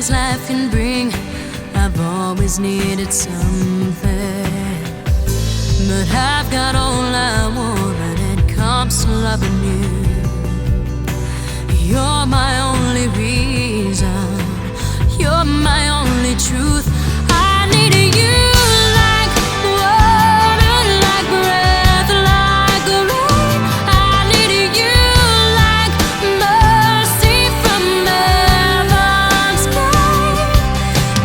blessings life can bring. I've always needed something, but I've got all I want when it comes to loving you. You're my only reason, you're my only truth. I need you like water, like breath, like rain. I need you like mercy from heaven's sky.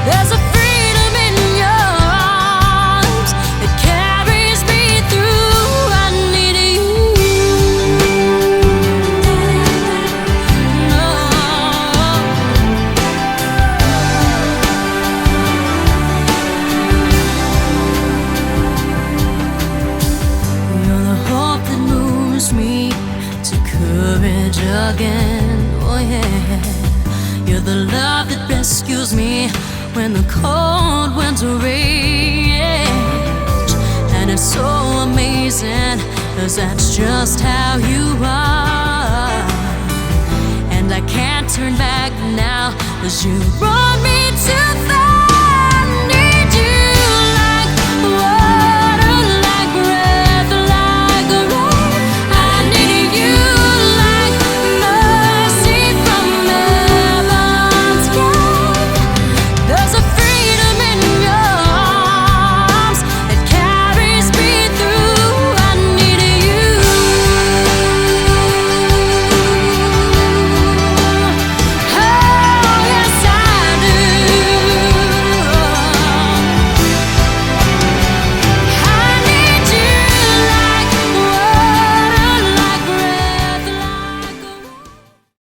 There's a freedom in your arms that carries me through. I need you. No. You're the hope that moves me to courage again. Oh yeah. You're the love that rescues me when the cold winter rage. And it's so amazing, 'cause that's just how you are. And I can't turn back now, 'cause you brought me to the need you like water, like breath, like rain. I need you like mercy from heaven's sky. There's a freedom in your arms that carries me through. I need you. Oh, yes, I do. I need you like water, like breath, like rain.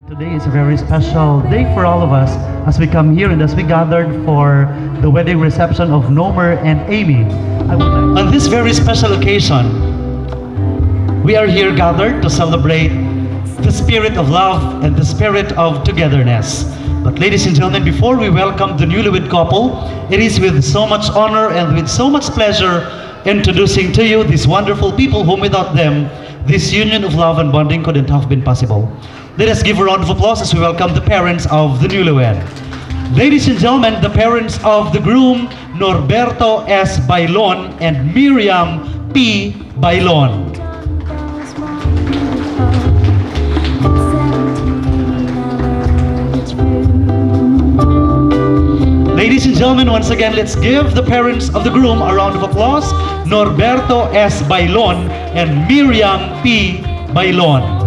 Today is a very special day for all of us as we come here and as we gathered for the wedding reception of Nomer and Amy. On this very special occasion, we are here gathered to celebrate the spirit of love and the spirit of togetherness. But ladies and gentlemen, before we welcome the newlywed couple, it is with so much honor and with so much pleasure introducing to you these wonderful people whom without them, this union of love and bonding couldn't have been possible. Let us give a round of applause as we welcome the parents of the newlywed. Ladies and gentlemen, the parents of the groom, Norberto S. Bailon and Miriam P. Bailon. Ladies and gentlemen, once again, let's give the parents of the groom a round of applause. Norberto S. Bailon and Miriam P. Bailon.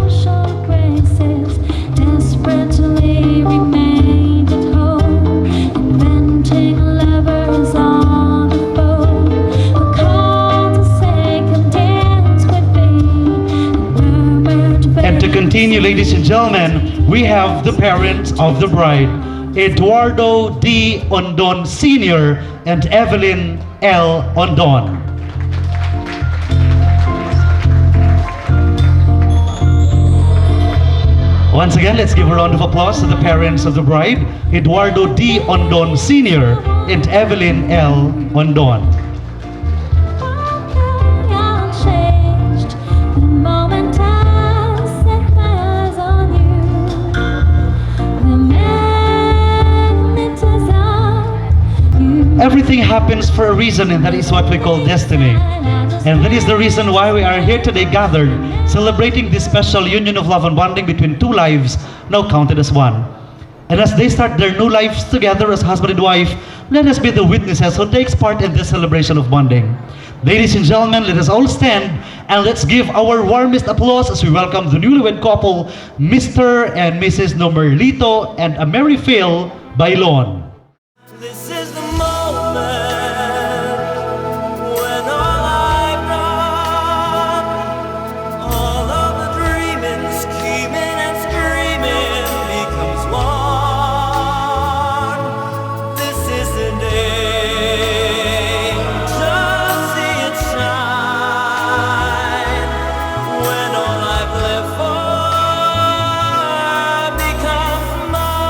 And to continue, ladies and gentlemen, we have the parents of the bride, Eduardo D. Ondon Sr. and Evelyn L. Ondon. Once again, let's give a round of applause to the parents of the bride, Eduardo D. Ondon Sr. and Evelyn L. Ondon. Everything happens for a reason, and that is what we call destiny. And that is the reason why we are here today gathered, celebrating this special union of love and bonding between two lives now counted as one. And as they start their new lives together as husband and wife, let us be the witnesses who takes part in this celebration of bonding. Ladies and gentlemen, let us all stand and let's give our warmest applause as we welcome the newlywed couple, Mr. and Mrs. Nomerlito and Mary Phil Bailon. This is the moment when all I've done, all of the dreaming, scheming and screaming becomes one. This is the day, just see it shine, when all I've lived for becomes mine.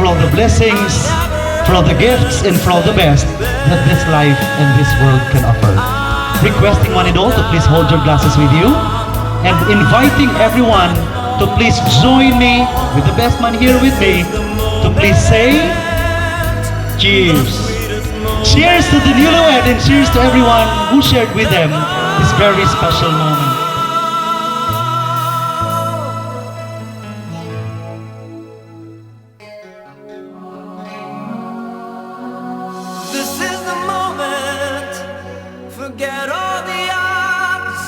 all the blessings, for all the gifts, and for all the best that this life and this world can offer. Requesting one and all to please hold your glasses with you, and inviting everyone to please join me with the best man here with me to please say cheers. Cheers to the newlywed and cheers to everyone who shared with them this very special moment. This is the moment. Forget all the odds.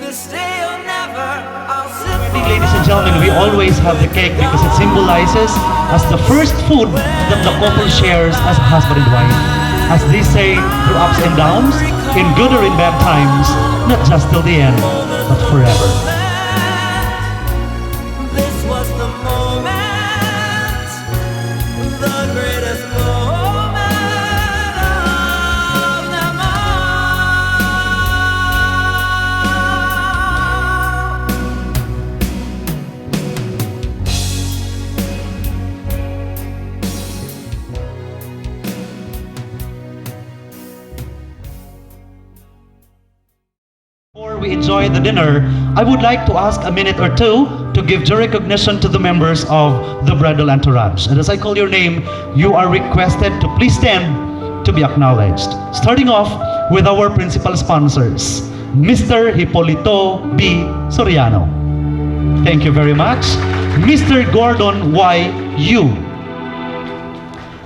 This day or never, I'll sit Ladies and gentlemen, we always have the cake because it symbolizes as the first food that the couple shares as husband and wife. As they say, through ups and downs, in good or in bad times, not just till the end, but forever. This was the moment, the greatest moment of them all. Before we enjoy the dinner, I would like to ask a minute or two to give due recognition to the members of the bridal entourage. And as I call your name, you are requested to please stand to be acknowledged. Starting off with our principal sponsors, Mr. Hipolito B. Soriano. Thank you very much. Mr. Gordon Y. Yu.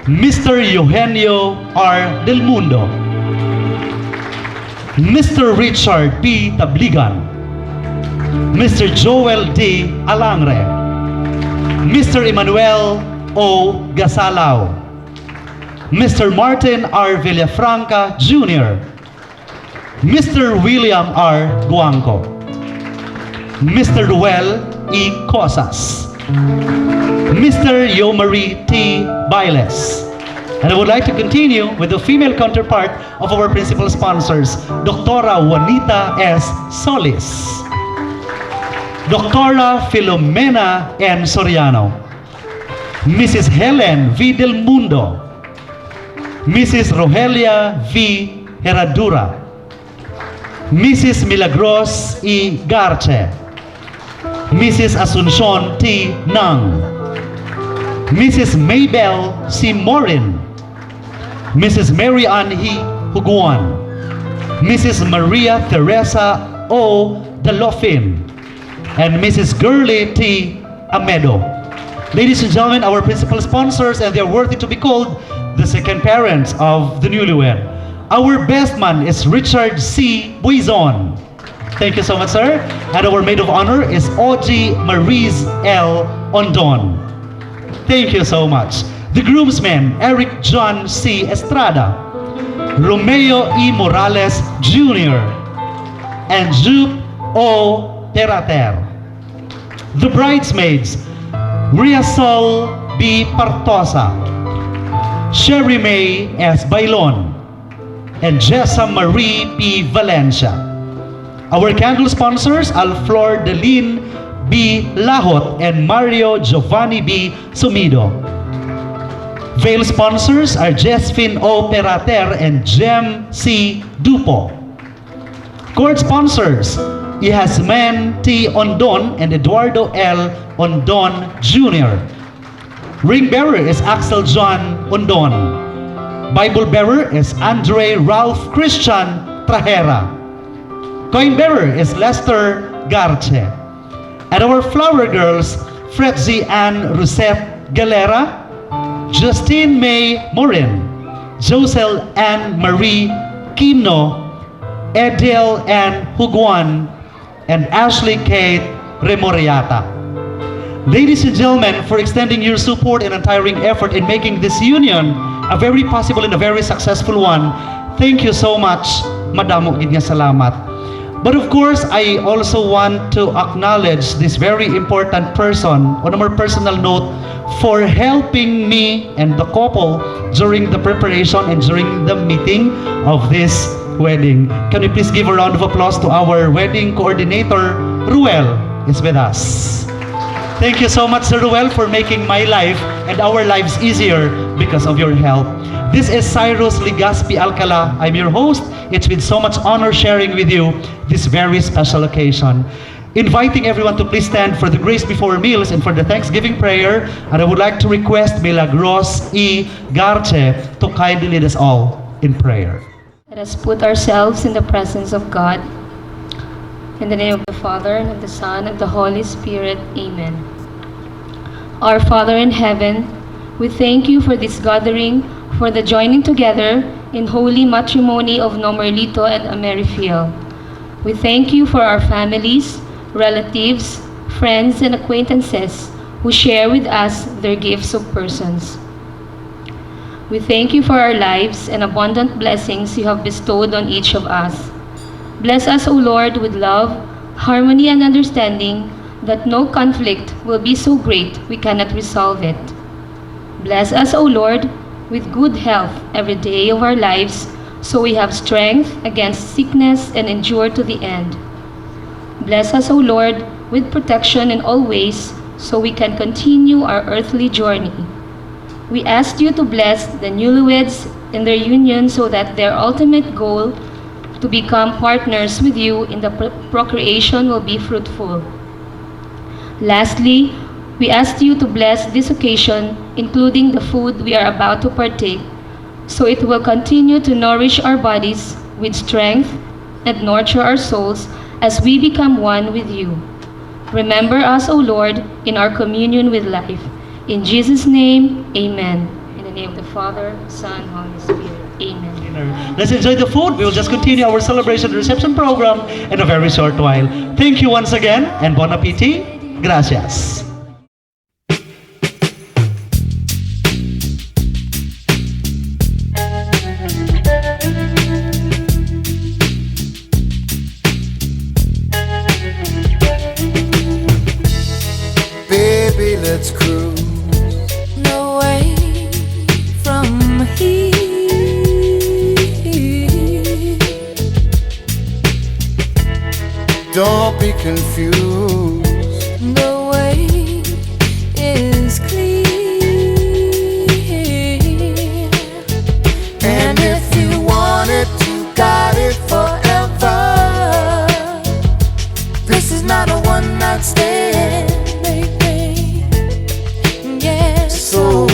Mr. Eugenio R. Del Mundo. Mr. Richard P. Tabligan, Mr. Joel D. Alangre, Mr. Emmanuel O. Gasalao, Mr. Martin R. Villafranca Jr., Mr. William R. Guangco, Mr. Ruel E. Cosas, Mr. Yomari T. Bailes. And I would like to continue with the female counterpart of our principal sponsors, Doctora Juanita S. Solis, Doctora Filomena N. Soriano, Mrs. Helen V. Del Mundo, Mrs. Rogelia V. Herradura, Mrs. Milagros E. Garche, Mrs. Asuncion T. Nang, Mrs. Maybell C. Morin, Mrs. Mary Ann He Huguan, Mrs. Maria Teresa O. Dalofin, and Mrs. Gurley T. Amedo. Ladies and gentlemen, our principal sponsors, and they are worthy to be called the second parents of the newlywed. Our best man is Richard C. Buizon. Thank you so much, sir. And our maid of honor is Oji Maurice L. Ondon. Thank you so much. The groomsmen, Eric John C. Estrada, Romeo E. Morales Jr., and Jupe O. Terater. The bridesmaids, Riasol B. Partosa, Sherry May S. Bailon, and Jessa Marie P. Valencia. Our candle sponsors, Alflor Delin B. Lahot and Mario Giovanni B. Sumido. Veil sponsors are Jesfin O. Perater and Jem C. Dupo. Court sponsors, Yasmin T. Ondon and Eduardo L. Ondon Jr. Ring bearer is Axel John Ondon. Bible bearer is Andre Ralph Christian Trajera. Coin bearer is Lester Garche. And our flower girls, Fretzy Ann Rosette Galera, Justine May Morin, Josel Ann Marie Quino, Ediel Ann Huguan, and Ashley Kate Remoriata. Ladies and gentlemen, for extending your support and untiring effort in making this union a very possible and a very successful one, thank you so much. Madamo gid nga salamat. But of course, I also want to acknowledge this very important person on a more personal note for helping me and the couple during the preparation and during the meeting of this wedding. Can we please give a round of applause to our wedding coordinator, Ruel, is with us. Thank you so much, Sir Ruel, for making my life and our lives easier because of your help. This is Cyrus Ligaspi Alcala. I'm your host. It's been so much honor sharing with you this very special occasion. Inviting everyone to please stand for the grace before meals and for the Thanksgiving prayer. And I would like to request Milagros E. Garce to kindly lead us all in prayer. Let us put ourselves in the presence of God. In the name of the Father, and of the Son, and of the Holy Spirit. Amen. Our Father in heaven, we thank you for this gathering, for the joining together in holy matrimony of Nomerlito and Amerifiel. We thank you for our families, relatives, friends, and acquaintances who share with us their gifts of persons. We thank you for our lives and abundant blessings you have bestowed on each of us. Bless us, O Lord, with love, harmony, and understanding, that no conflict will be so great we cannot resolve it. Bless us, O Lord, with good health every day of our lives, so we have strength against sickness and endure to the end. Bless us, O Lord, with protection in all ways, so we can continue our earthly journey. We ask you to bless the newlyweds in their union so that their ultimate goal, to become partners with you in the procreation, will be fruitful. Lastly, we ask you to bless this occasion, including the food we are about to partake, so it will continue to nourish our bodies with strength and nurture our souls as we become one with you. Remember us, O Lord, in our communion with life. In Jesus' name, amen. In the name of the Father, Son, Holy Spirit. Amen. Let's enjoy the food. We will just continue our celebration reception program in a very short while. Thank you once again and bon appetit. Gracias. Baby, let's cruise. Away from here. Don't be confused. The way is clear. And if you want it, you got it forever. This is not a one-night stand, Baby, yes. so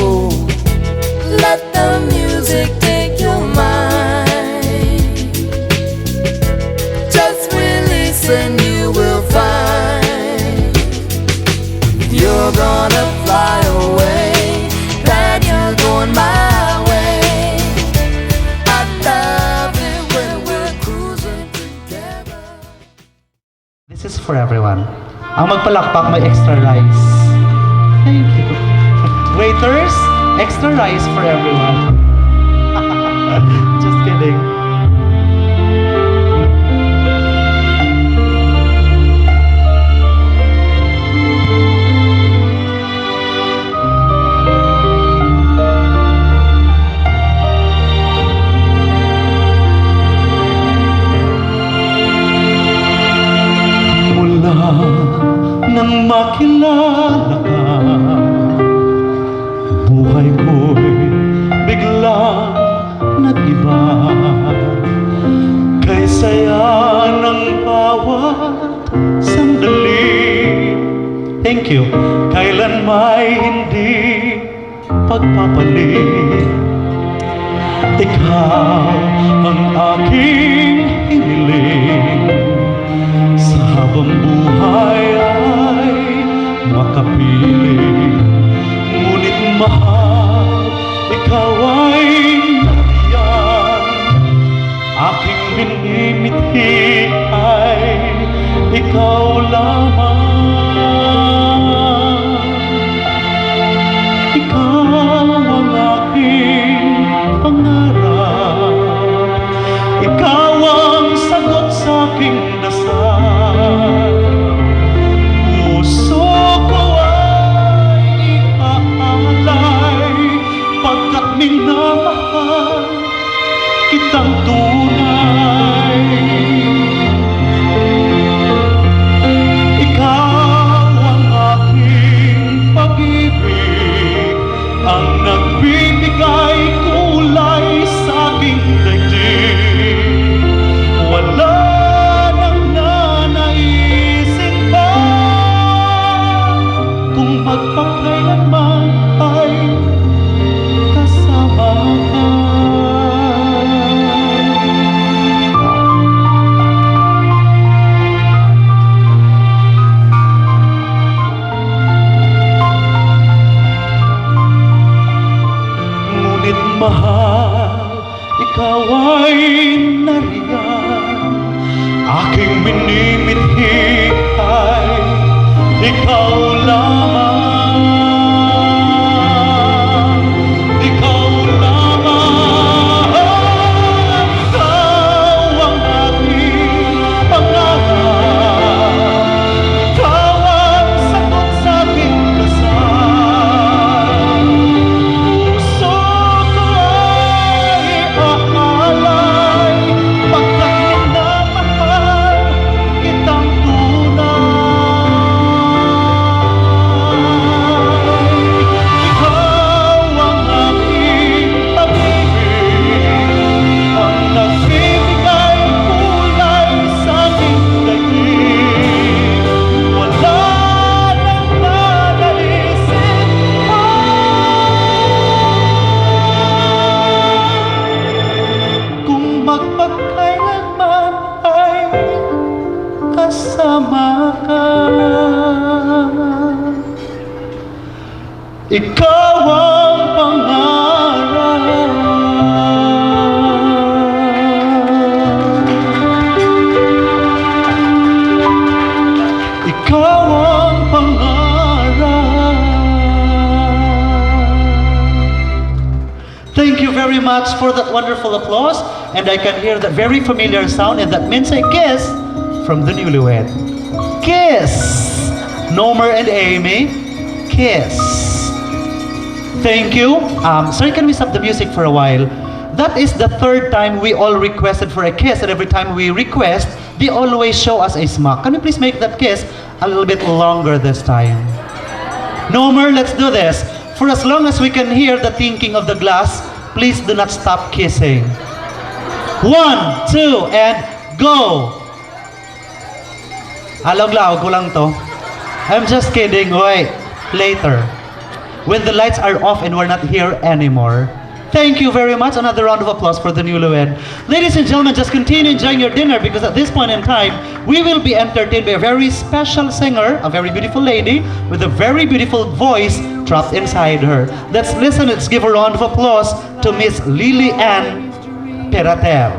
Let the music take your mind. just release and you will find you're gonna fly away, that you're going my way. I love it when we're cruising together. This is for everyone. Ang magpalakpak may extra rice. Thank you. Waiters, extra rice for everyone. Just kidding. Mula nang makilala ka, buhay ko'y biglang nag-iba. Kay saya ng bawat sandali. Thank you. Kailan may hindi pagpapalit. Ikaw ang aking hiniling, sa habang buhay ay makapiling. Ngunit mahal, ikaw ay nariyan. Aking minimithi ay ikaw lamang. Ikaw ang aking pangarap. Ikaw ang sagot sa aking dasal. Puso ko ay ipaalay, pagkat minamahal kitang tunay. Ikaw ang aking minimithi ay ikaw lamang. Ikaw lamang. Ikaw ang aking pangarap. Ikaw ang sagot sa aking dasal. Puso ko ay aalay pagkat minamahal kitang tunay. Ikaw ang aking pag-ibig, ang nagbibigay kulay sa aking daigdig. Wala nang nanaisip pa kung magpagkailanman ay kasama ka. Ikaw ang pangarap. Ikaw ang pangarap. Thank you very much for that wonderful applause. And I can hear that very familiar sound, and that means a kiss from the newlywed. Kiss! Nomer and Amy, kiss. Thank you. Sorry, can we stop the music for a while? That is the third time we all requested for a kiss, and every time we request, they always show us a smack. Can you please make that kiss a little bit longer this time? Nomer, let's do this. For as long as we can hear the tinkling of the glass, please do not stop kissing. 1, 2, and go! Alog-laog ko lang to. I'm just kidding. Wait. Later. When the lights are off and we're not here anymore. Thank you very much. Another round of applause for the newlywed. Ladies and gentlemen, just continue enjoying your dinner because at this point in time, we will be entertained by a very special singer, a very beautiful lady with a very beautiful voice trapped inside her. Let's listen. Let's give a round of applause to Miss Lily Ann Perater.